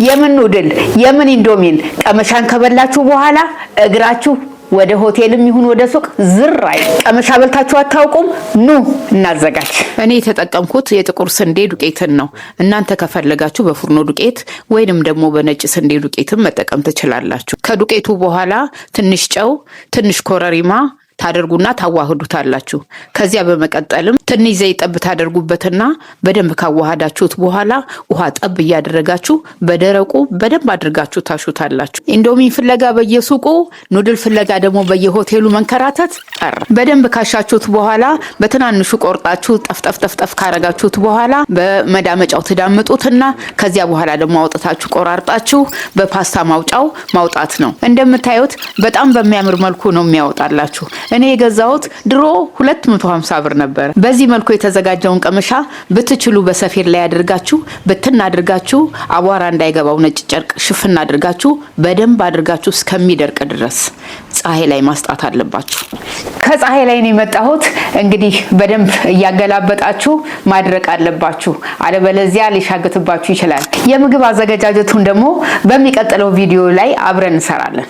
የምን ኑድል የምን ኢንዶሚን ቀመሻን ከበላችሁ በኋላ እግራችሁ ወደ ሆቴልም ይሁን ወደ ሱቅ ዝራይ ቀመሻ በልታችሁ አታውቁም? ኑ እናዘጋጅ። እኔ የተጠቀምኩት የጥቁር ስንዴ ዱቄትን ነው። እናንተ ከፈለጋችሁ በፉርኖ ዱቄት ወይንም ደግሞ በነጭ ስንዴ ዱቄትን መጠቀም ትችላላችሁ። ከዱቄቱ በኋላ ትንሽ ጨው፣ ትንሽ ኮረሪማ ታደርጉና ታዋህዱታላችሁ። ከዚያ በመቀጠልም ትንሽ ዘይት ጠብ ታደርጉበትና በደንብ ካዋሃዳችሁት በኋላ ውሃ ጠብ እያደረጋችሁ በደረቁ በደንብ አድርጋችሁ ታሹታላችሁ። ኢንዶሚ ፍለጋ በየሱቁ ኑድል ፍለጋ ደግሞ በየሆቴሉ መንከራተት ቀረ። በደንብ ካሻችሁት በኋላ በትናንሹ ቆርጣችሁ ጠፍጠፍ ካረጋችሁት በኋላ በመዳመጫው ትዳምጡትና ከዚያ በኋላ ደግሞ አውጥታችሁ ቆራርጣችሁ በፓስታ ማውጫው ማውጣት ነው። እንደምታዩት በጣም በሚያምር መልኩ ነው የሚያወጣላችሁ። እኔ የገዛሁት ድሮ 250 ብር ነበር። በዚህ መልኩ የተዘጋጀውን ቀመሻ ብትችሉ በሰፌድ ላይ አድርጋችሁ በትን አድርጋችሁ አቧራ እንዳይገባው ነጭ ጨርቅ ሽፍና አድርጋችሁ በደንብ አድርጋችሁ እስከሚደርቅ ድረስ ፀሐይ ላይ ማስጣት አለባችሁ። ከፀሐይ ላይ ነው የመጣሁት። እንግዲህ በደንብ እያገላበጣችሁ ማድረቅ አለባችሁ፣ አለበለዚያ ሊሻገትባችሁ ይችላል። የምግብ አዘገጃጀቱን ደግሞ በሚቀጥለው ቪዲዮ ላይ አብረን እንሰራለን።